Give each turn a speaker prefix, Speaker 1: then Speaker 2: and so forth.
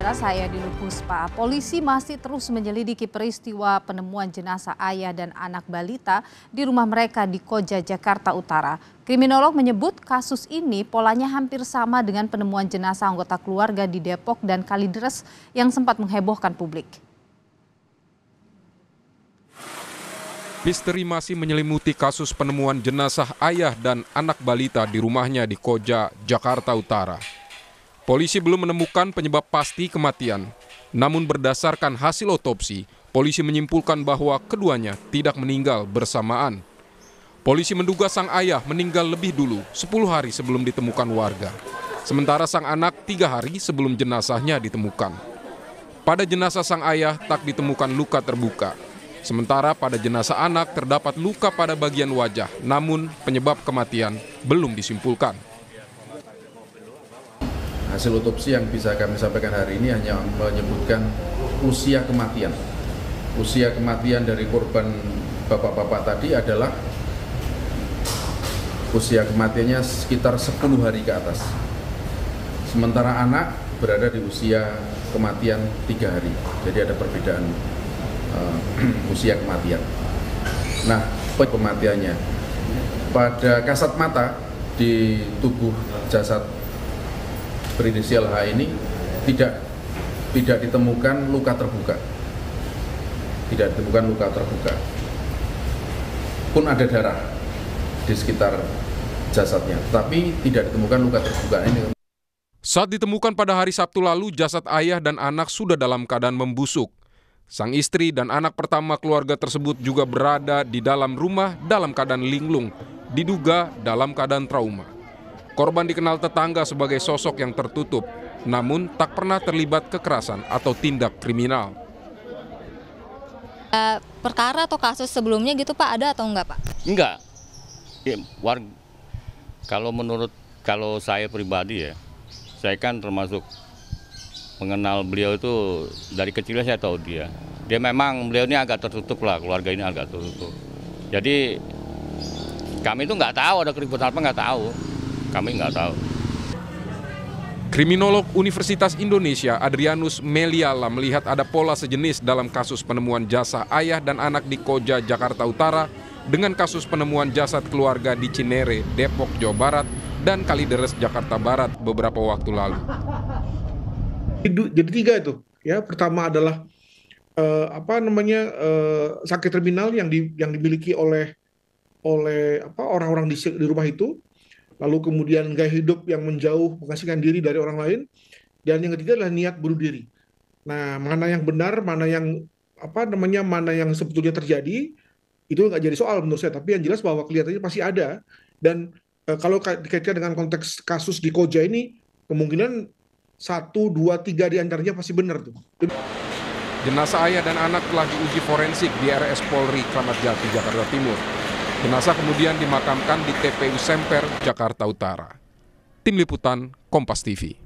Speaker 1: Saya di Puspa, polisi masih terus menyelidiki peristiwa penemuan jenazah ayah dan anak balita di rumah mereka di Koja, Jakarta Utara. Kriminolog menyebut kasus ini polanya hampir sama dengan penemuan jenazah anggota keluarga di Depok dan Kalideres yang sempat menghebohkan publik.
Speaker 2: Misteri masih menyelimuti kasus penemuan jenazah ayah dan anak balita di rumahnya di Koja, Jakarta Utara. Polisi belum menemukan penyebab pasti kematian. Namun berdasarkan hasil otopsi, polisi menyimpulkan bahwa keduanya tidak meninggal bersamaan. Polisi menduga sang ayah meninggal lebih dulu, 10 hari sebelum ditemukan warga. Sementara sang anak 3 hari sebelum jenazahnya ditemukan. Pada jenazah sang ayah tak ditemukan luka terbuka. Sementara pada jenazah anak terdapat luka pada bagian wajah, namun penyebab kematian belum disimpulkan.
Speaker 3: Hasil otopsi yang bisa kami sampaikan hari ini hanya menyebutkan usia kematian. Usia kematian dari korban bapak-bapak tadi adalah usia kematiannya sekitar 10 hari ke atas. Sementara anak berada di usia kematian 3 hari. Jadi ada perbedaan usia kematian. Nah, kematiannya pada kasat mata di tubuh jasad berinisial H ini tidak ditemukan luka terbuka. Tidak ditemukan luka terbuka. Pun ada darah di sekitar jasadnya, tapi tidak ditemukan luka terbuka ini.
Speaker 2: Saat ditemukan pada hari Sabtu lalu, jasad ayah dan anak sudah dalam keadaan membusuk. Sang istri dan anak pertama keluarga tersebut juga berada di dalam rumah dalam keadaan linglung, diduga dalam keadaan trauma. Korban dikenal tetangga sebagai sosok yang tertutup, namun tak pernah terlibat kekerasan atau tindak kriminal.
Speaker 4: Perkara atau kasus sebelumnya gitu Pak, ada atau enggak Pak?
Speaker 5: Enggak. Ya, kalau saya pribadi ya, saya kan termasuk mengenal beliau itu dari kecilnya saya tahu dia. Dia memang beliau ini agak tertutup lah, keluarga ini agak tertutup. Jadi kami itu nggak tahu ada keributan apa, nggak tahu. Kami nggak tahu.
Speaker 2: Kriminolog Universitas Indonesia Adrianus Meliala melihat ada pola sejenis dalam kasus penemuan jasad ayah dan anak di Koja, Jakarta Utara dengan kasus penemuan jasad keluarga di Cinere, Depok, Jawa Barat dan Kalideres, Jakarta Barat beberapa waktu lalu.
Speaker 6: Jadi 3 itu, ya. Pertama adalah sakit terminal yang dimiliki oleh orang-orang di rumah itu. Lalu kemudian gaya hidup yang menjauh, mengasingkan diri dari orang lain, dan yang ketiga adalah niat bunuh diri. Nah, mana yang benar, mana yang sebetulnya terjadi, itu nggak jadi soal menurut saya. Tapi yang jelas bahwa kelihatannya pasti ada. Dan kalau dikaitkan dengan konteks kasus di Koja ini, kemungkinan 1, 2, 3 di antaranya pasti benar tuh.
Speaker 2: Jenazah ayah dan anak telah diuji forensik di RS Polri Kramat Jati, Jakarta Timur. Jenazah kemudian dimakamkan di TPU Semper, Jakarta Utara. Tim Liputan, Kompas TV.